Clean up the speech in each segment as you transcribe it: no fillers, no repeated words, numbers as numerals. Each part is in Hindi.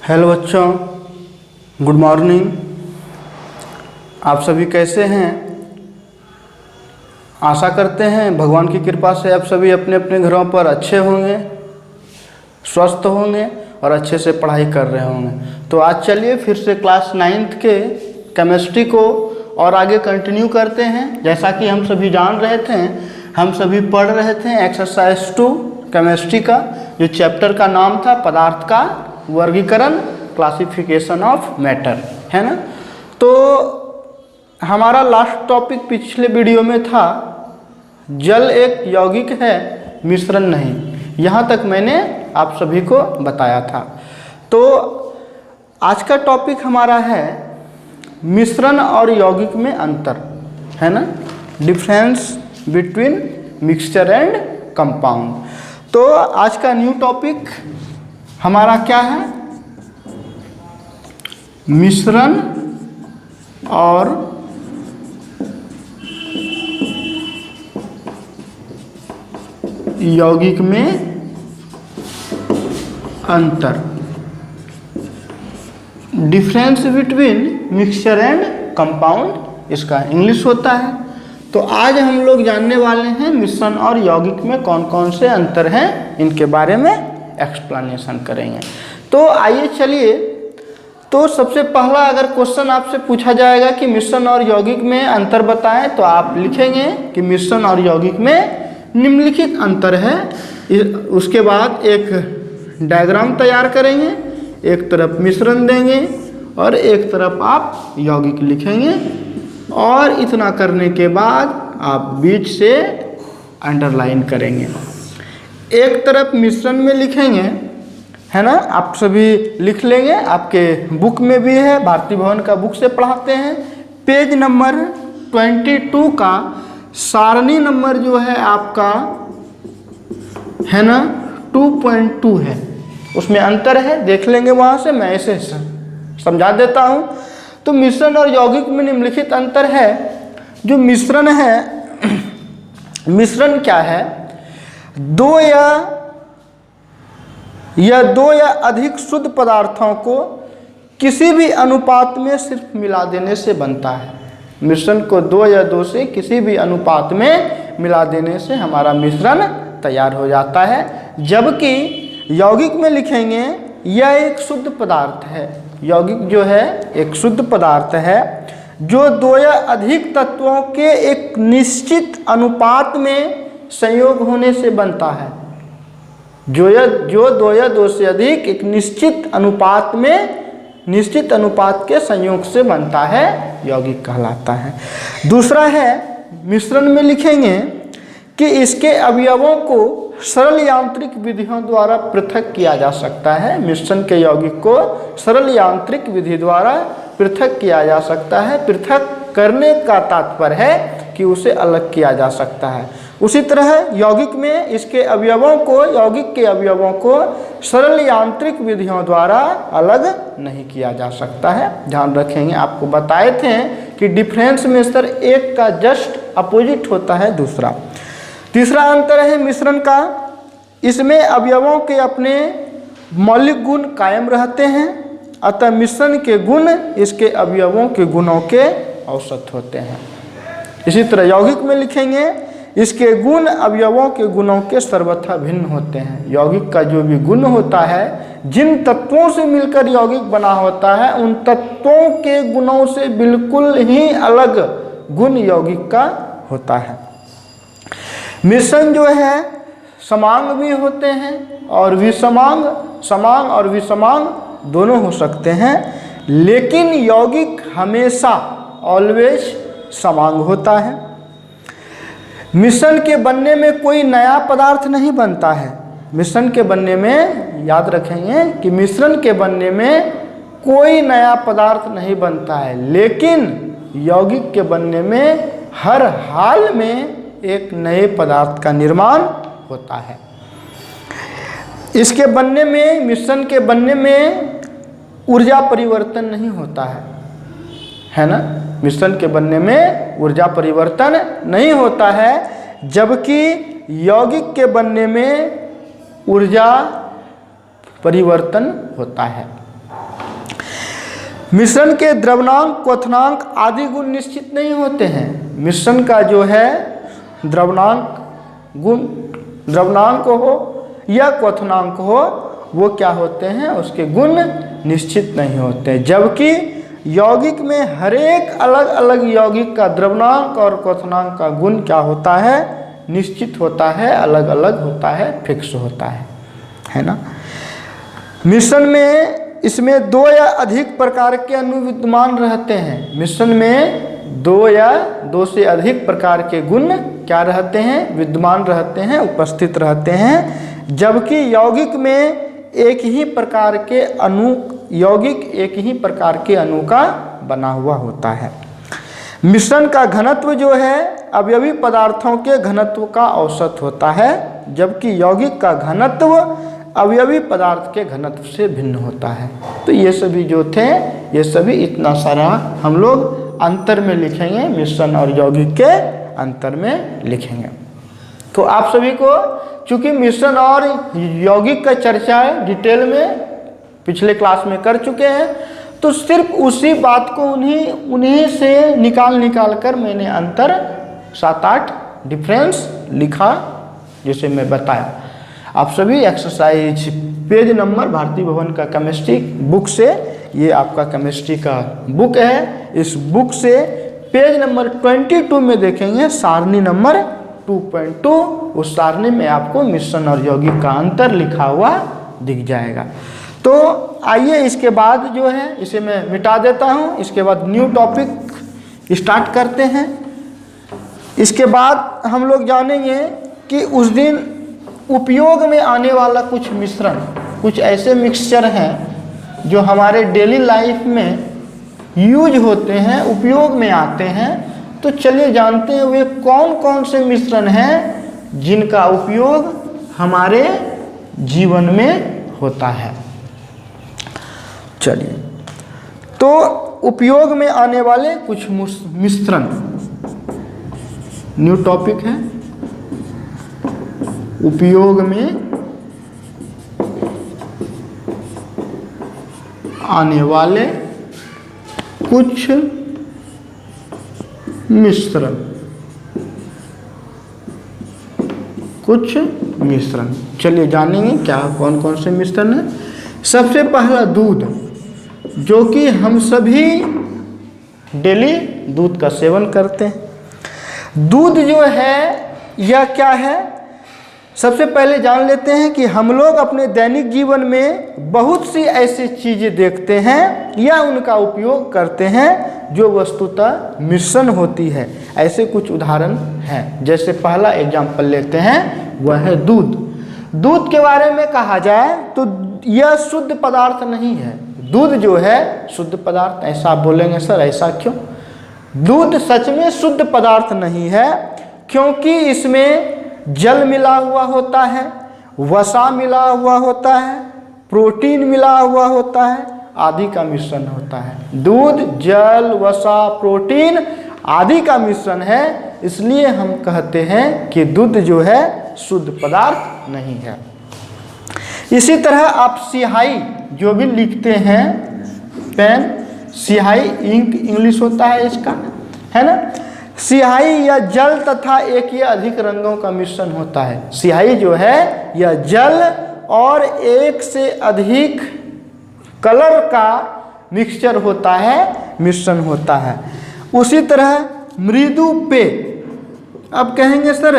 हेलो बच्चों, गुड मॉर्निंग। आप सभी कैसे हैं? आशा करते हैं भगवान की कृपा से आप सभी अपने अपने घरों पर अच्छे होंगे, स्वस्थ होंगे और अच्छे से पढ़ाई कर रहे होंगे। तो आज चलिए फिर से क्लास 9th के केमिस्ट्री को और आगे कंटिन्यू करते हैं। जैसा कि हम सभी जान रहे थे, हम सभी पढ़ रहे थे एक्सरसाइज 2 केमिस्ट्री का, जो चैप्टर का नाम था पदार्थ का वर्गीकरण, क्लासिफिकेशन ऑफ मैटर, है ना। तो हमारा लास्ट टॉपिक पिछले वीडियो में था जल एक यौगिक है, मिश्रण नहीं। यहाँ तक मैंने आप सभी को बताया था। तो आज का टॉपिक हमारा है मिश्रण और यौगिक में अंतर, है ना, difference between mixture and compound. तो आज का न्यू टॉपिक हमारा क्या है? मिश्रण और यौगिक में अंतर, difference between mixture and compound, इसका इंग्लिश होता है। तो आज हम लोग जानने वाले हैं मिश्रण और यौगिक में कौन कौन से अंतर हैं, इनके बारे में एक्सप्लेनेशन करेंगे। तो आइए चलिए, तो सबसे पहला अगर क्वेश्चन आपसे पूछा जाएगा कि मिश्रण और यौगिक में अंतर बताएं, तो आप लिखेंगे कि मिश्रण और यौगिक में निम्नलिखित अंतर है। उसके बाद एक डायग्राम तैयार करेंगे, एक तरफ मिश्रण देंगे और एक तरफ आप यौगिक लिखेंगे, और इतना करने के बाद आप बीच से अंडरलाइन करेंगे। एक तरफ मिश्रण में लिखेंगे, है ना, आप सभी लिख लेंगे, आपके बुक में भी है, भारतीय भवन का बुक से पढ़ाते हैं। पेज नंबर 22 का सारणी नंबर जो है आपका, है ना, 2.2 है, उसमें अंतर है, देख लेंगे वहाँ से। मैं इसे समझा देता हूँ। तो मिश्रण और यौगिक में निम्नलिखित अंतर है। जो मिश्रण है, मिश्रण क्या है? दो या अधिक शुद्ध पदार्थों को किसी भी अनुपात में सिर्फ मिला देने से बनता है। मिश्रण को 2 या 2 से किसी भी अनुपात में मिला देने से हमारा मिश्रण तैयार हो जाता है। जबकि यौगिक में लिखेंगे यह एक शुद्ध पदार्थ है। यौगिक जो है एक शुद्ध पदार्थ है जो 2 या अधिक तत्वों के एक निश्चित अनुपात में संयोग होने से बनता है। जो 2 या 2 से अधिक एक निश्चित अनुपात के संयोग से बनता है, यौगिक कहलाता है। दूसरा है, मिश्रण में लिखेंगे कि इसके अवयवों को सरल यांत्रिक विधियों द्वारा पृथक किया जा सकता है। मिश्रण के यौगिक को सरल यांत्रिक विधि द्वारा पृथक किया जा सकता है। पृथक करने का तात्पर्य है कि उसे अलग किया जा सकता है। उसी तरह यौगिक में इसके यौगिक के अवयवों को सरल यांत्रिक विधियों द्वारा अलग नहीं किया जा सकता है। ध्यान रखेंगे, आपको बताए थे कि डिफरेंस में सर एक का जस्ट अपोजिट होता है दूसरा। तीसरा अंतर है मिश्रण का, इसमें अवयवों के अपने मौलिक गुण कायम रहते हैं, अतः मिश्रण के गुण इसके अवयवों के गुणों के औसत होते हैं। इसी तरह यौगिक में लिखेंगे इसके गुण अवयवों के गुणों के सर्वथा भिन्न होते हैं। यौगिक का जो भी गुण होता है, जिन तत्वों से मिलकर यौगिक बना होता है, उन तत्वों के गुणों से बिल्कुल ही अलग गुण यौगिक का होता है। मिश्रण जो है समांग भी होते हैं और विषमांग, समांग और विषमांग दोनों हो सकते हैं, लेकिन यौगिक हमेशा ऑलवेज समांग होता है। मिश्रण के बनने में कोई नया पदार्थ नहीं बनता है। मिश्रण के बनने में याद रखेंगे कि मिश्रण के बनने में कोई नया पदार्थ नहीं बनता है, लेकिन यौगिक के बनने में हर हाल में एक नए पदार्थ का निर्माण होता है। इसके बनने में, मिश्रण के बनने में ऊर्जा परिवर्तन नहीं होता है ना। मिश्रण के बनने में ऊर्जा परिवर्तन नहीं होता है, जबकि यौगिक के बनने में ऊर्जा परिवर्तन होता है। मिश्रण के द्रवणांक, क्वथनांक आदि गुण निश्चित नहीं होते हैं। मिश्रण का जो है द्रवणांक हो या क्वथनांक हो, वो क्या होते हैं, उसके गुण निश्चित नहीं होते। जबकि यौगिक में हर एक अलग अलग यौगिक का द्रवणांक और क्वथनांक का गुण क्या होता है, निश्चित होता है, अलग अलग होता है, फिक्स होता है ना। मिश्रण में इसमें 2 या अधिक प्रकार के अणु विद्यमान रहते हैं। मिश्रण में 2 या 2 से अधिक प्रकार के गुण क्या रहते हैं, विद्यमान रहते हैं, उपस्थित रहते हैं। जबकि यौगिक में एक ही प्रकार के अणु का बना हुआ होता है। मिश्रण का घनत्व जो है अवयवी पदार्थों के घनत्व का औसत होता है, जबकि यौगिक का घनत्व अवयवी पदार्थ के घनत्व से भिन्न होता है। तो ये सभी जो थे, ये सभी इतना सारा हम लोग अंतर में लिखेंगे, मिश्रण और यौगिक के अंतर में लिखेंगे। तो आप सभी को चूंकि मिश्रण और यौगिक का चर्चा डिटेल में पिछले क्लास में कर चुके हैं, तो सिर्फ उसी बात को उन्हीं से निकाल कर मैंने अंतर 7-8 डिफरेंस लिखा, जैसे मैं बताया। आप सभी एक्सरसाइज पेज नंबर भारती भवन का केमिस्ट्री बुक से, ये आपका केमिस्ट्री का बुक है, इस बुक से पेज नंबर 22 में देखेंगे सारणी नंबर 2.2। उस सारणी में आपको मिश्रण और यौगिक का अंतर लिखा हुआ दिख जाएगा। तो आइए इसके बाद जो है इसे मैं मिटा देता हूँ, इसके बाद न्यू टॉपिक स्टार्ट करते हैं। इसके बाद हम लोग जानेंगे कि उस दिन उपयोग में आने वाला कुछ मिश्रण, कुछ ऐसे मिक्सचर हैं जो हमारे डेली लाइफ में यूज होते हैं, उपयोग में आते हैं। तो चलिए जानते हैं वे कौन कौन से मिश्रण हैं जिनका उपयोग हमारे जीवन में होता है। चलिए, तो उपयोग में आने वाले कुछ मिश्रण, न्यू टॉपिक है, उपयोग में आने वाले कुछ मिश्रण, चलिए जानेंगे क्या कौन कौन से मिश्रण है। सबसे पहला दूध, जो कि हम सभी डेली दूध का सेवन करते हैं। दूध जो है यह क्या है, सबसे पहले जान लेते हैं कि हम लोग अपने दैनिक जीवन में बहुत सी ऐसी चीज़ें देखते हैं या उनका उपयोग करते हैं जो वस्तुतः मिश्रण होती है। ऐसे कुछ उदाहरण हैं। जैसे पहला एग्जाम्पल लेते हैं, वह है दूध। दूध के बारे में कहा जाए तो यह शुद्ध पदार्थ नहीं है। दूध जो है शुद्ध पदार्थ, ऐसा आप बोलेंगे सर ऐसा क्यों? दूध सच में शुद्ध पदार्थ नहीं है, क्योंकि इसमें जल मिला हुआ होता है, वसा मिला हुआ होता है, प्रोटीन मिला हुआ होता है, आदि का मिश्रण होता है। दूध जल, वसा, प्रोटीन आदि का मिश्रण है, इसलिए हम कहते हैं कि दूध जो है शुद्ध पदार्थ नहीं है। इसी तरह आप स्याही जो भी लिखते हैं, पेन, स्याही, इंक इंग्लिश होता है इसका, है ना। स्याही या जल तथा एक या अधिक रंगों का मिश्रण होता है। स्याही जो है यह जल और एक से अधिक कलर का मिक्सचर होता है, मिश्रण होता है। उसी तरह मृदु पेय, अब कहेंगे सर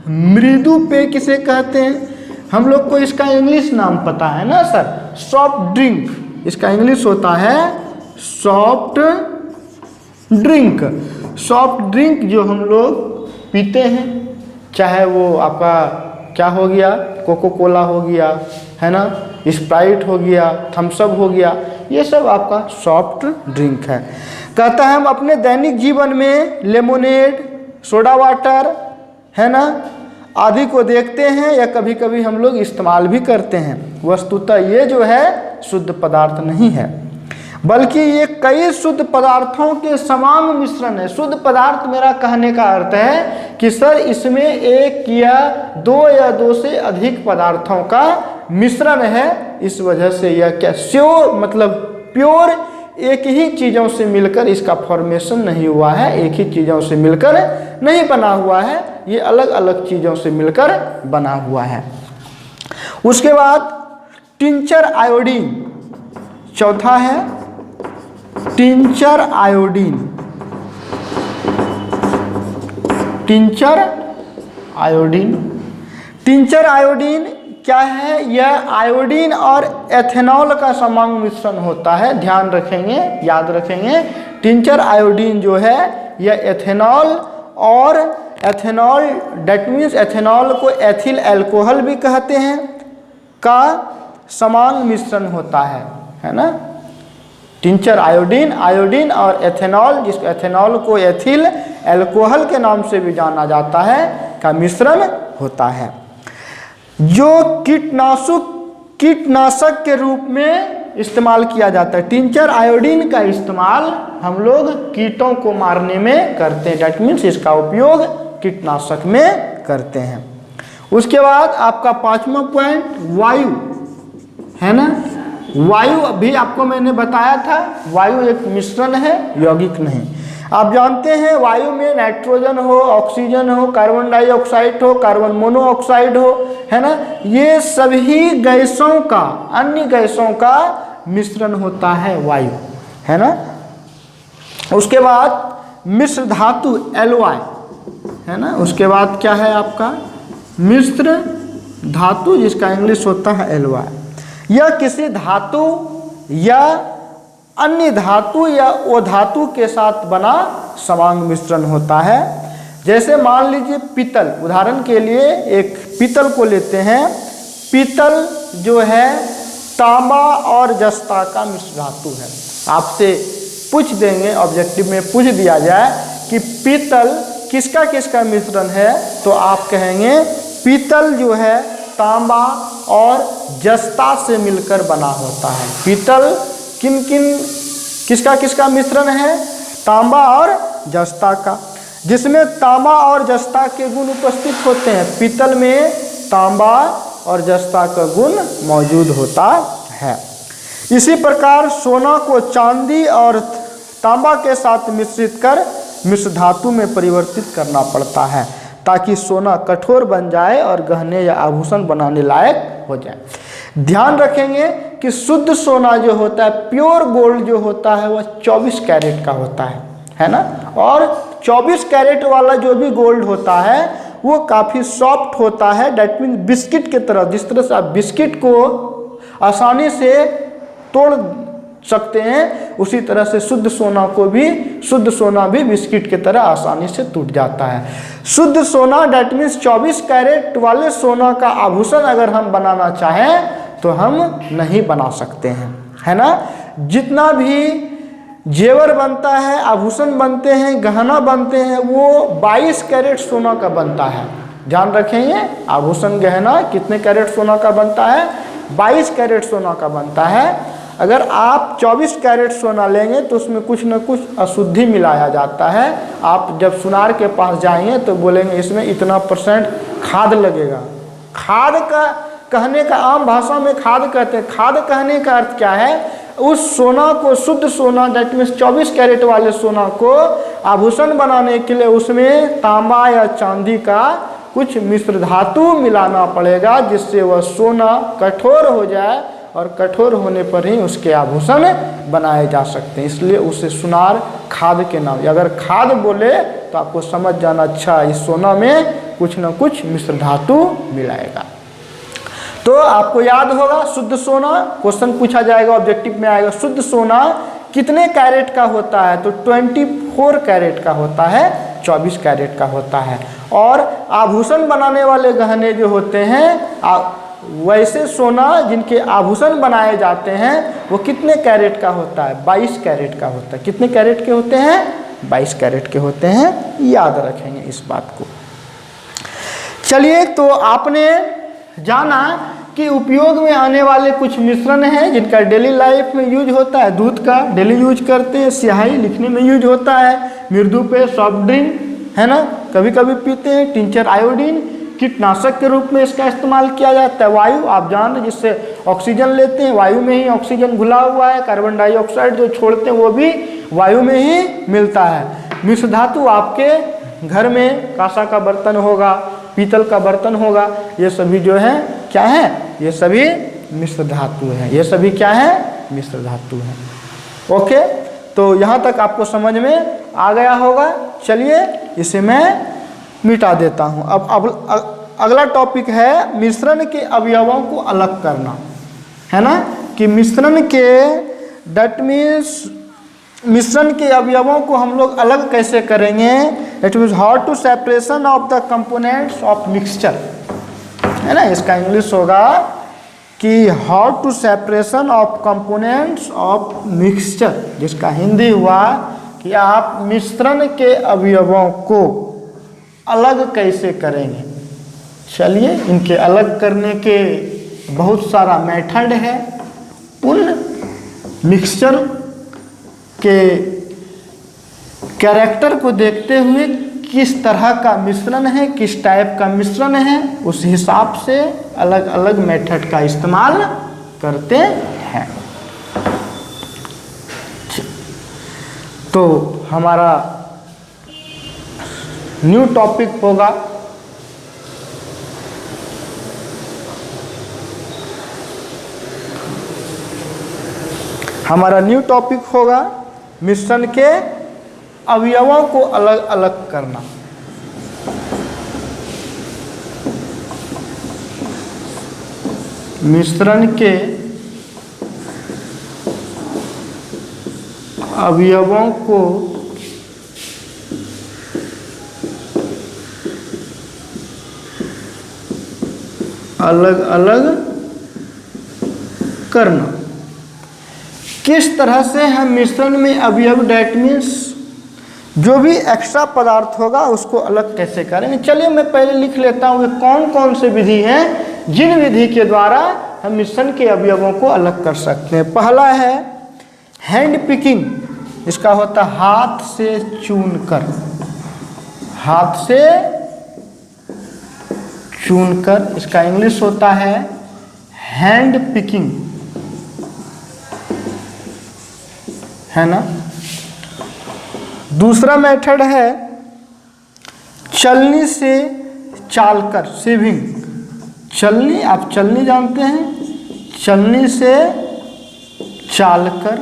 मृदु पेय किसे कहते हैं? हम लोग को इसका इंग्लिश नाम पता है ना सर, सॉफ्ट ड्रिंक। इसका इंग्लिश होता है सॉफ्ट ड्रिंक। सॉफ्ट ड्रिंक जो हम लोग पीते हैं, चाहे वो आपका क्या हो गया, कोको कोला हो गया, है ना, स्प्राइट हो गया, थम्स अप हो गया, ये सब आपका सॉफ्ट ड्रिंक है। कहता है हम अपने दैनिक जीवन में लेमोनेड, सोडा वाटर, है ना, आदि को देखते हैं या कभी कभी हम लोग इस्तेमाल भी करते हैं। वस्तुतः ये जो है शुद्ध पदार्थ नहीं है, बल्कि ये कई शुद्ध पदार्थों के समान मिश्रण है। शुद्ध पदार्थ मेरा कहने का अर्थ है कि सर इसमें एक या दो से अधिक पदार्थों का मिश्रण है। इस वजह से यह क्या श्योर मतलब प्योर एक ही चीज़ों से मिलकर इसका फॉर्मेशन नहीं हुआ है, एक ही चीज़ों से मिलकर नहीं बना हुआ है, ये अलग अलग चीज़ों से मिलकर बना हुआ है। उसके बाद टिंचर आयोडीन, चौथा है tincture iodine. Tincture iodine, tincture iodine क्या है? यह आयोडीन और एथेनॉल का समांग मिश्रण होता है। ध्यान रखेंगे, याद रखेंगे, टिंचर आयोडीन जो है यह एथेनॉल और एथेनॉल, डेट मीन्स एथेनॉल को एथिल अल्कोहल भी कहते हैं, का समान मिश्रण होता है ना। टिंचर आयोडीन, आयोडीन और एथेनॉल, जिस एथेनॉल को एथिल अल्कोहल के नाम से भी जाना जाता है, का मिश्रण होता है, जो कीटनाशक के रूप में इस्तेमाल किया जाता है। टिंचर आयोडीन का इस्तेमाल हम लोग कीटों को मारने में करते हैं, डेट मीन्स इसका उपयोग कीटनाशक में करते हैं। उसके बाद आपका पांचवा पॉइंट वायु है ना। वायु अभी आपको मैंने बताया था, वायु एक मिश्रण है, यौगिक नहीं। आप जानते हैं वायु में नाइट्रोजन हो, ऑक्सीजन हो, कार्बन डाइऑक्साइड हो, कार्बन मोनोऑक्साइड हो, है ना, ये सभी गैसों का, अन्य गैसों का मिश्रण होता है वायु, है ना। उसके बाद मिश्र धातु एलवाई है ना। उसके बाद क्या है आपका मिश्र धातु, जिसका इंग्लिश होता है एलवाई। यह किसी धातु या अन्य धातु या अधातु के साथ बना समांग मिश्रण होता है। जैसे मान लीजिए पीतल, उदाहरण के लिए एक पीतल को लेते हैं। पीतल जो है तांबा और जस्ता का मिश्र धातु है। आपसे पूछ देंगे, ऑब्जेक्टिव में पूछ दिया जाए कि पीतल किसका किसका मिश्रण है, तो आप कहेंगे पीतल जो है तांबा और जस्ता से मिलकर बना होता है। पीतल किन किन किसका किसका मिश्रण है? तांबा और जस्ता का, जिसमें तांबा और जस्ता के गुण उपस्थित होते हैं। पीतल में तांबा और जस्ता का गुण मौजूद होता है। इसी प्रकार सोना को चांदी और तांबा के साथ मिश्रित कर मिश्र धातु में परिवर्तित करना पड़ता है, ताकि सोना कठोर बन जाए और गहने या आभूषण बनाने लायक हो जाए। ध्यान रखेंगे कि शुद्ध सोना जो होता है, प्योर गोल्ड जो होता है, वह 24 कैरेट का होता है ना। और 24 कैरेट वाला जो भी गोल्ड होता है वो काफ़ी सॉफ्ट होता है, डेट मीन्स बिस्किट की तरह। जिस तरह से आप बिस्किट को आसानी से तोड़ सकते हैं, उसी तरह से शुद्ध सोना भी बिस्किट की तरह आसानी से टूट जाता है। शुद्ध सोना डेट मीन्स 24 कैरेट वाले सोना का आभूषण अगर हम बनाना चाहें तो हम नहीं बना सकते हैं, है ना। जितना भी जेवर बनता है, आभूषण बनते हैं, गहना बनते हैं, वो 22 कैरेट सोना का बनता है। ध्यान रखेंगे, आभूषण गहना कितने कैरेट सोना का बनता है? 22 कैरेट सोना का बनता है। अगर आप 24 कैरेट सोना लेंगे तो उसमें कुछ न कुछ अशुद्धि मिलाया जाता है। आप जब सुनार के पास जाएंगे तो बोलेंगे इसमें इतना % खाद लगेगा। खाद का कहने का, आम भाषा में खाद कहते हैं। खाद कहने का अर्थ क्या है? उस सोना को, शुद्ध सोना डेट मीन्स 24 कैरेट वाले सोना को आभूषण बनाने के लिए उसमें तांबा या चांदी का कुछ मिश्र धातु मिलाना पड़ेगा, जिससे वह सोना कठोर हो जाए और कठोर होने पर ही उसके आभूषण बनाए जा सकते हैं। इसलिए उसे सुनार खाद के नाम, अगर खाद बोले तो आपको समझ जाना, अच्छा इस सोना में कुछ न कुछ मिश्र धातु मिलाएगा। तो आपको याद होगा शुद्ध सोना, क्वेश्चन पूछा जाएगा, ऑब्जेक्टिव में आएगा, शुद्ध सोना कितने कैरेट का होता है? तो 24 कैरेट का होता है, 24 कैरेट का होता है। और आभूषण बनाने वाले गहने जो होते हैं, वैसे सोना जिनके आभूषण बनाए जाते हैं, वो कितने कैरेट का होता है? 22 कैरेट का होता है। कितने कैरेट के होते हैं? 22 कैरेट के होते हैं। याद रखेंगे इस बात को। चलिए, तो आपने जाना कि उपयोग में आने वाले कुछ मिश्रण हैं जिनका डेली लाइफ में यूज होता है। दूध का डेली यूज करते हैं, स्याही लिखने में यूज होता है, मृदु पेय, सॉफ्ट ड्रिंक, है ना, कभी कभी पीते हैं। टिंचर आयोडीन कीटनाशक के रूप में इसका इस्तेमाल किया जाता है। वायु आप जान रहे, जिससे ऑक्सीजन लेते हैं, वायु में ही ऑक्सीजन घुला हुआ है, कार्बन डाइऑक्साइड जो छोड़ते हैं वो भी वायु में ही मिलता है। मिश्र धातु आपके घर में कांसा का बर्तन होगा, पीतल का बर्तन होगा, ये सभी जो है क्या है, ये सभी मिश्र धातु है। ये सभी क्या है, मिश्र धातु है। ओके, तो यहाँ तक आपको समझ में आ गया होगा। चलिए इसे मैं मिटा देता हूँ। अब अगला टॉपिक है मिश्रण के अवयवों को अलग करना, है ना, कि मिश्रण के दैट मीन्स मिश्रण के अवयवों को हम लोग अलग कैसे करेंगे। It means how to separation of the components of mixture, है ना। इसका इंग्लिश होगा कि how to separation of components of mixture, जिसका हिंदी हुआ कि आप मिश्रण के अवयवों को अलग कैसे करेंगे। चलिए, इनके अलग करने के बहुत सारा मेथड है। उन मिक्सचर के कैरेक्टर को देखते हुए किस तरह का मिश्रण है, किस टाइप का मिश्रण है, उस हिसाब से अलग अलग मेथड का इस्तेमाल करते हैं। तो हमारा न्यू टॉपिक होगा मिश्रण के अवयवों को अलग अलग करना। मिश्रण के अवयवों को अलग अलग करना। किस तरह से हम मिश्रण में अवयव डेट मीन्स जो भी एक्स्ट्रा पदार्थ होगा उसको अलग कैसे करेंगे। चलिए मैं पहले लिख लेता हूँ कौन कौन से विधि हैं जिन विधि के द्वारा हम मिश्रण के अवयवों को अलग कर सकते हैं। पहला है हैंड पिकिंग, इसका होता है हाथ से चुनकर, हाथ से चुनकर, इसका इंग्लिश होता है हैंड पिकिंग, है ना। दूसरा मेथड है चलनी से चालकर, सीविंग। चलनी, आप चलनी जानते हैं, चलनी से चालकर,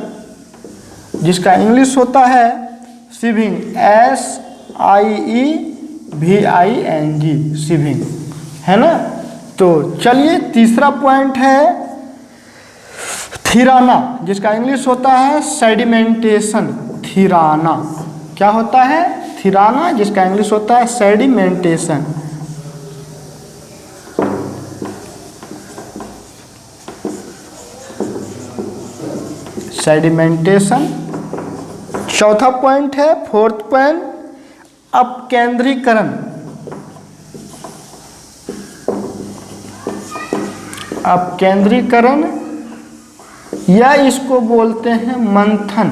जिसका इंग्लिश होता है सीविंग, SIEVING, सीविंग, है ना। तो चलिए तीसरा पॉइंट है थिराना, जिसका इंग्लिश होता है सेडिमेंटेशन। थिराना क्या होता है, थिराना, जिसका इंग्लिश होता है सेडिमेंटेशन। सेडिमेंटेशन। चौथा पॉइंट है, फोर्थ पॉइंट, अपकेंद्रीकरण। अपकेंद्रीकरण या इसको बोलते हैं मंथन।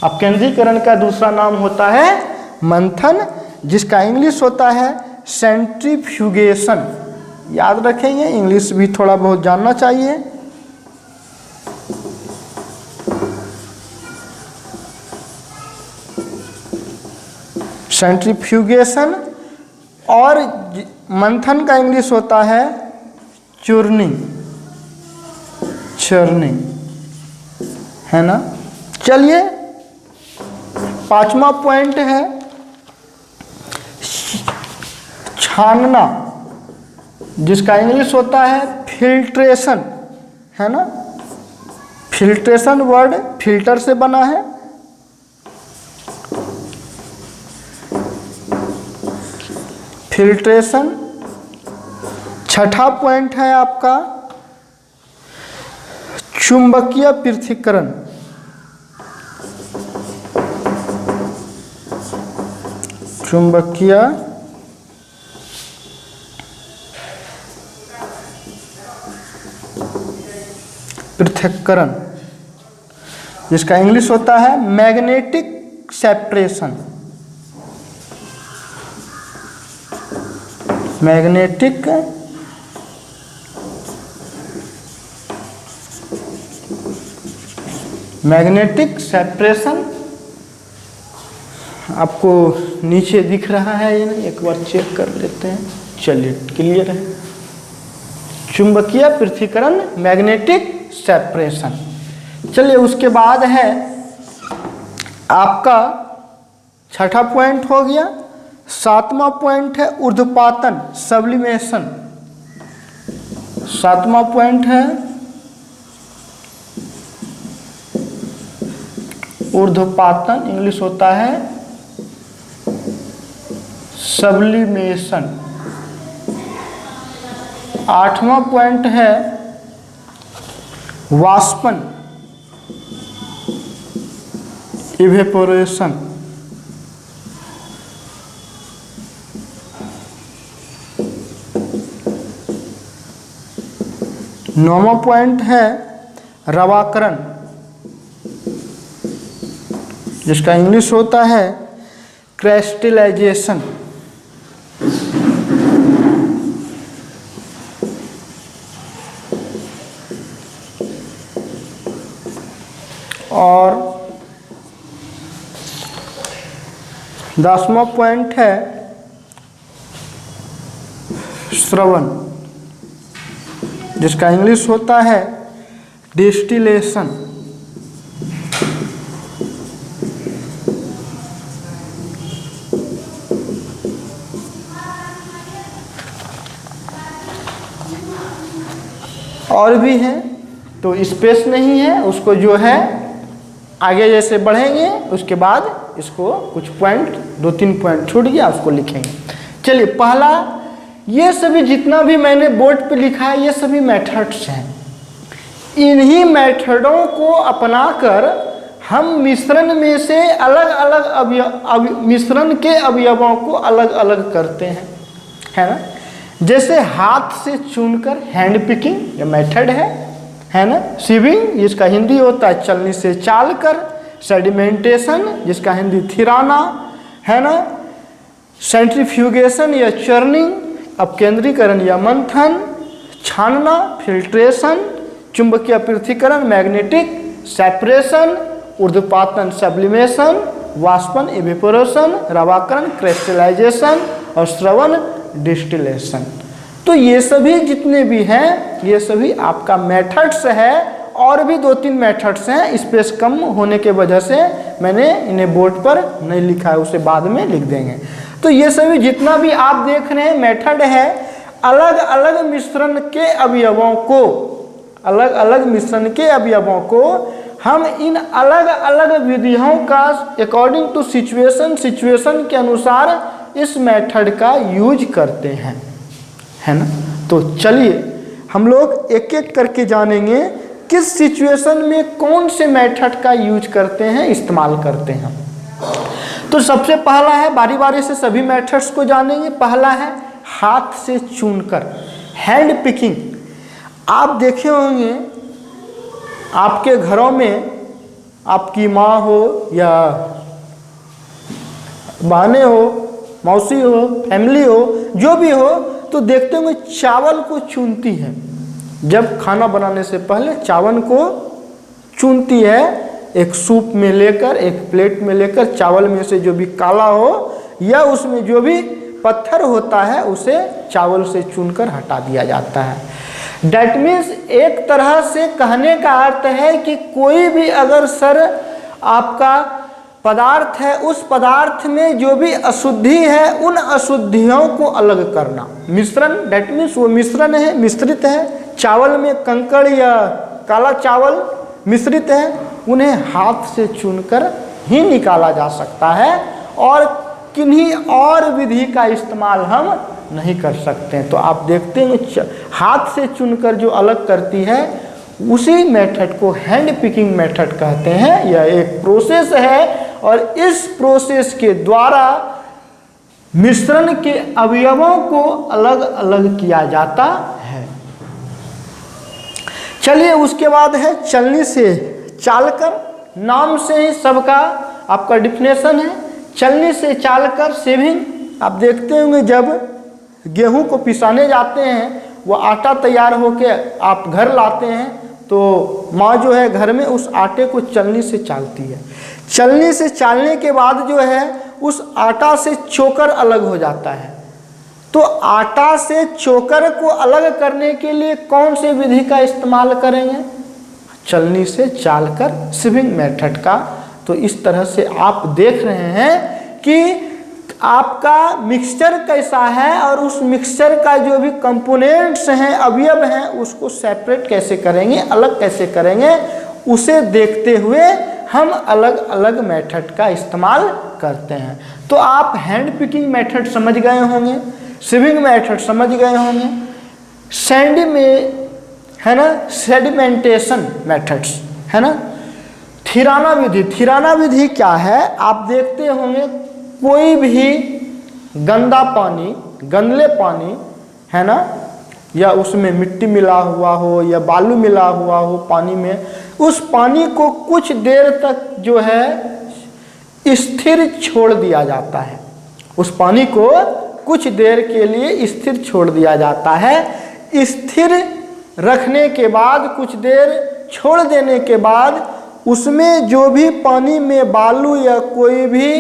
अपकेंद्रीकरण का दूसरा नाम होता है मंथन, जिसका इंग्लिश होता है सेंट्रीफ्यूगेशन। याद रखेंगे, इंग्लिश भी थोड़ा बहुत जानना चाहिए। सेंट्रीफ्यूगेशन। और मंथन का इंग्लिश होता है चूर्निंग, चर्निंग, है ना। चलिए पांचवा पॉइंट है छानना, जिसका इंग्लिश होता है फिल्ट्रेशन, है ना। फिल्ट्रेशन वर्ड फिल्टर से बना है। फिल्ट्रेशन। छठा पॉइंट है आपका चुंबकीय पृथक्करण। चुंबकीय पृथक्करण, जिसका इंग्लिश होता है magnetic separation. Magnetic magnetic separation आपको नीचे दिख रहा है या नहीं, एक बार चेक कर लेते हैं। चलिए क्लियर है। चुंबकीय पृथक्करण, मैग्नेटिक सेपरेशन। चलिए उसके बाद है आपका छठा पॉइंट हो गया। सातवां पॉइंट है ऊर्ध्वपातन, सब्लिमेशन। सातवां पॉइंट है ऊर्ध्वपातन, इंग्लिश होता है सब्लिमेशन। आठवां पॉइंट है वाष्पन, इवेपोरेशन। नौवां पॉइंट है रवाकरण, जिसका इंग्लिश होता है क्रिस्टलाइजेशन। और 10वां पॉइंट है श्रवण, जिसका इंग्लिश होता है डिस्टिलेशन। और भी है तो स्पेस नहीं है, उसको जो है आगे जैसे बढ़ेंगे उसके बाद इसको कुछ पॉइंट, 2-3 पॉइंट छूट गया, उसको लिखेंगे। चलिए पहला, ये सभी जितना भी मैंने बोर्ड पे लिखा है ये सभी मेथड्स हैं। इन्हीं मेथडों को अपनाकर हम मिश्रण में से अलग अलग मिश्रण के अवयवों को अलग अलग करते हैं, है ना। जैसे हाथ से चुनकर, हैंड पिकिंग ये मेथड है ना। सीविंग, जिसका हिंदी होता है चलनी से चाल कर। सेडिमेंटेशन, जिसका हिंदी थिराना, है ना। सेंट्रीफ्यूगेशन या चर्निंग, अपकेंद्रीकरण या मंथन। छानना, फिल्ट्रेशन। चुंबकीय पृथक्करण, मैग्नेटिक सेपरेशन। ऊर्ध्वपातन, सब्लिमेशन। वाष्पन, इवेपोरेशन। रवाकरण, क्रिस्टलाइजेशन। और श्रवण, डिस्टिलेशन। तो ये सभी जितने भी हैं ये सभी आपका मेथड्स है। और भी 2-3 मेथड्स हैं, स्पेस कम होने के वजह से मैंने इन्हें बोर्ड पर नहीं लिखा है, उसे बाद में लिख देंगे। तो ये सभी जितना भी आप देख रहे हैं मेथड है, अलग अलग मिश्रण के अवयवों को, अलग अलग मिश्रण के अवयवों को हम इन अलग अलग विधियों का अकॉर्डिंग टू सिचुएशन के अनुसार इस मेथड का यूज करते हैं, है ना। तो चलिए हम लोग एक एक करके जानेंगे किस सिचुएशन में कौन से मेथड का यूज करते हैं, इस्तेमाल करते हैं। तो सबसे पहला है, बारी बारी से सभी मेथड्स को जानेंगे। पहला है हाथ से चुनकर, हैंड पिकिंग। आप देखे होंगे आपके घरों में आपकी माँ हो या बहनें हो, मौसी हो, फैमिली हो, जो भी हो, तो देखते होंगे चावल को चुनती है। जब खाना बनाने से पहले चावल को चुनती है, एक सूप में लेकर, एक प्लेट में लेकर, चावल में से जो भी काला हो या उसमें जो भी पत्थर होता है उसे चावल से चुनकर हटा दिया जाता है। डैट मीन्स एक तरह से कहने का अर्थ है कि कोई भी अगर सर आपका पदार्थ है, उस पदार्थ में जो भी अशुद्धि है उन अशुद्धियों को अलग करना। मिश्रण, डैट मीन्स वो मिश्रण है, मिश्रित है। चावल में कंकड़ या काला चावल मिश्रित है, उन्हें हाथ से चुनकर ही निकाला जा सकता है और किन्हीं और विधि का इस्तेमाल हम नहीं कर सकते हैं। तो आप देखते हैं हाथ से चुनकर जो अलग करती है उसी मेथड को हैंड पिकिंग मेथड कहते हैं। यह एक प्रोसेस है और इस प्रोसेस के द्वारा मिश्रण के अवयवों को अलग अलग किया जाता है। चलिए उसके बाद है चलनी से चालकर। नाम से ही सबका आपका डिफिनेशन है। चलनी से चालकर, सेविंग। आप देखते होंगे जब गेहूं को पिसाने जाते हैं, वो आटा तैयार होके आप घर लाते हैं तो माँ जो है घर में उस आटे को चलनी से चालती है। चलनी से चालने के बाद जो है उस आटा से चोकर अलग हो जाता है। तो आटा से चोकर को अलग करने के लिए कौन से विधि का इस्तेमाल करेंगे? चलनी से चालकर, सिविंग मेथड का। तो इस तरह से आप देख रहे हैं कि आपका मिक्सचर कैसा है और उस मिक्सचर का जो भी कंपोनेंट्स हैं, अवयव हैं, उसको सेपरेट कैसे करेंगे, अलग कैसे करेंगे, उसे देखते हुए हम अलग अलग मेथड का इस्तेमाल करते हैं। तो आप हैंड पिकिंग मेथड समझ गए होंगे, सिविंग मेथड समझ गए होंगे, सैंडी में है ना, सेडिमेंटेशन मेथड्स है ना, थिराना विधि। थिराना विधि क्या है? आप देखते होंगे कोई भी गंदा पानी, गंदले पानी है ना, या उसमें मिट्टी मिला हुआ हो या बालू मिला हुआ हो पानी में, उस पानी को कुछ देर तक जो है स्थिर छोड़ दिया जाता है। उस पानी को कुछ देर के लिए स्थिर छोड़ दिया जाता है। स्थिर रखने के बाद, कुछ देर छोड़ देने के बाद, उसमें जो भी पानी में बालू या कोई भी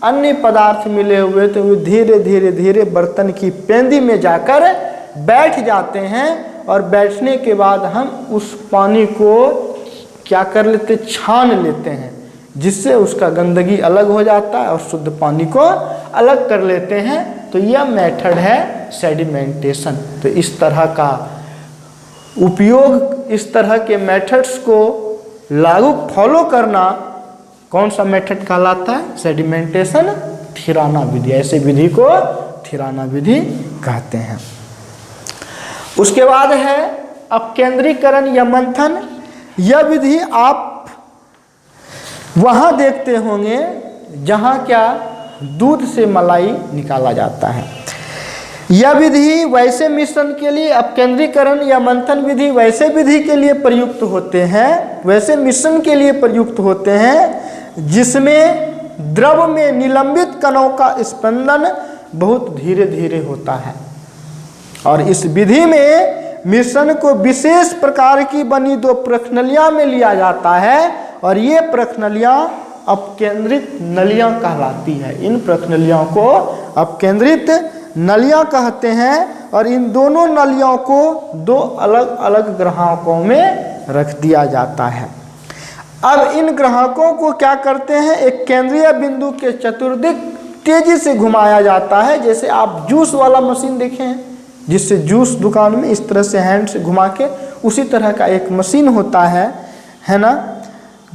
अन्य पदार्थ मिले हुए तो वो धीरे धीरे धीरे बर्तन की पेंदी में जाकर बैठ जाते हैं। और बैठने के बाद हम उस पानी को क्या कर लेते, छान लेते हैं, जिससे उसका गंदगी अलग हो जाता है और शुद्ध पानी को अलग कर लेते हैं। तो यह मेथड है सेडिमेंटेशन। तो इस तरह का उपयोग, इस तरह के मेथड्स को लागू फॉलो करना कौन सा मेथड कहलाता है? सेडिमेंटेशन, थिराना विधि। ऐसे विधि को थिराना विधि कहते हैं। उसके बाद है अपकेंद्रीकरण या मंथन। यह विधि आप वहाँ देखते होंगे जहाँ क्या दूध से मलाई निकाला जाता है। यह विधि वैसे मिश्रण के लिए, अपकेंद्रीकरण या मंथन विधि वैसे विधि के लिए प्रयुक्त होते हैं, वैसे मिश्रण के लिए प्रयुक्त होते हैं जिसमें द्रव में निलंबित कणों का स्पंदन बहुत धीरे धीरे होता है। और इस विधि में मिश्रण को विशेष प्रकार की बनी 2 प्रखनलियां में लिया जाता है और ये प्रखनलियां अपकेंद्रित नलियां कहलाती है। इन प्रखनलियों को अपकेंद्रित नलियां कहते हैं और इन दोनों नलियों को 2 अलग अलग ग्राहकों में रख दिया जाता है। अब इन ग्राहकों को क्या करते हैं, एक केंद्रीय बिंदु के चतुर्दिक तेजी से घुमाया जाता है। जैसे आप जूस वाला मशीन देखे हैं, जिससे जूस दुकान में इस तरह से हैंड से घुमा के, उसी तरह का एक मशीन होता है ना,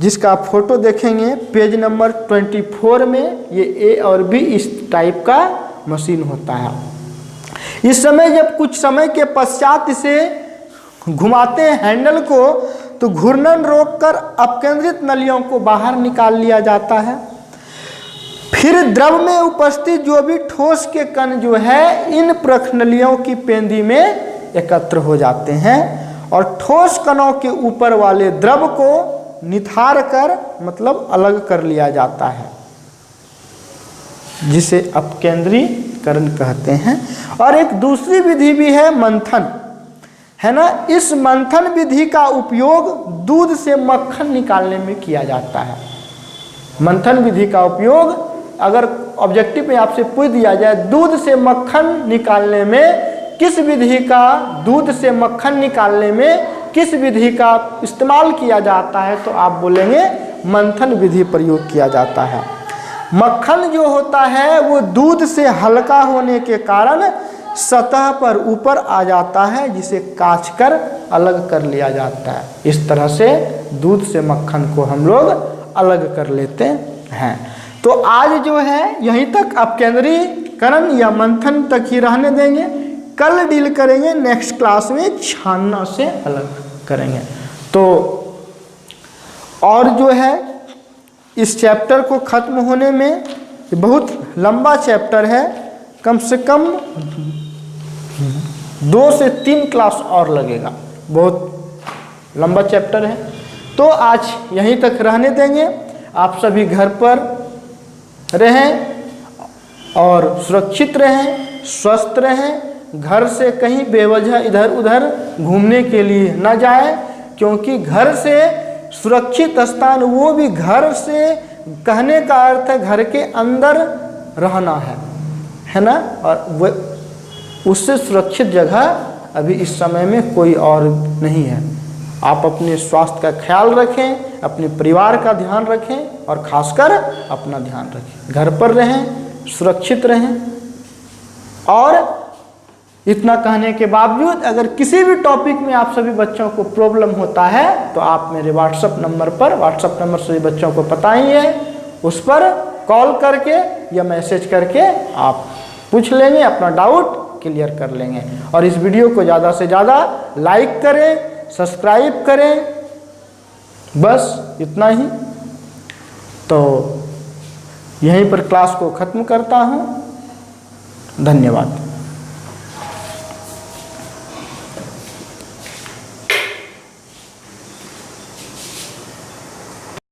जिसका आप फोटो देखेंगे पेज नंबर 24 में। ये ए और बी इस टाइप का मशीन होता है। इस समय जब कुछ समय के पश्चात इसे घुमाते हैं हैंडल को, तो घूर्णन रोककर अपकेंद्रित नलियों को बाहर निकाल लिया जाता है। फिर द्रव में उपस्थित जो भी ठोस के कण जो है इन प्रखनलियों की पेंदी में एकत्र हो जाते हैं और ठोस कणों के ऊपर वाले द्रव को निथार कर, मतलब अलग कर लिया जाता है, जिसे अपकेंद्रीकरण कहते हैं। और एक दूसरी विधि भी है मंथन, है ना। इस मंथन विधि का उपयोग दूध से मक्खन निकालने में किया जाता है। मंथन विधि का उपयोग अगर ऑब्जेक्टिव में आपसे पूछ दिया जाए दूध से मक्खन निकालने में किस विधि का, दूध से मक्खन निकालने में किस विधि का इस्तेमाल किया जाता है, तो आप बोलेंगे मंथन विधि प्रयोग किया जाता है। मक्खन जो होता है वो दूध से हल्का होने के कारण सतह पर ऊपर आ जाता है, जिसे काट कर अलग कर लिया जाता है। इस तरह से दूध से मक्खन को हम लोग अलग कर लेते हैं। तो आज जो है यहीं तक अपकेंद्रीकरण या मंथन तक ही रहने देंगे। कल डील करेंगे नेक्स्ट क्लास में छानना से अलग करेंगे। तो और जो है इस चैप्टर को ख़त्म होने में बहुत लंबा चैप्टर है, कम से कम 2 से 3 क्लास और लगेगा, बहुत लंबा चैप्टर है। तो आज यहीं तक रहने देंगे। आप सभी घर पर रहें और सुरक्षित रहें, स्वस्थ रहें, घर से कहीं बेवजह इधर उधर घूमने के लिए न जाएं, क्योंकि घर से सुरक्षित स्थान वो भी घर से कहने का अर्थ है घर के अंदर रहना है ना। और वो उससे सुरक्षित जगह अभी इस समय में कोई और नहीं है। आप अपने स्वास्थ्य का ख्याल रखें, अपने परिवार का ध्यान रखें और खासकर अपना ध्यान रखें। घर पर रहें, सुरक्षित रहें। और इतना कहने के बावजूद अगर किसी भी टॉपिक में आप सभी बच्चों को प्रॉब्लम होता है तो आप मेरे व्हाट्सएप नंबर सभी बच्चों को पता ही है, उस पर कॉल करके या मैसेज करके आप पूछ लेंगे, अपना डाउट क्लियर कर लेंगे। और इस वीडियो को ज़्यादा से ज़्यादा लाइक करें, सब्सक्राइब करें, बस इतना ही। तो यहीं पर क्लास को ख़त्म करता हूँ। धन्यवाद।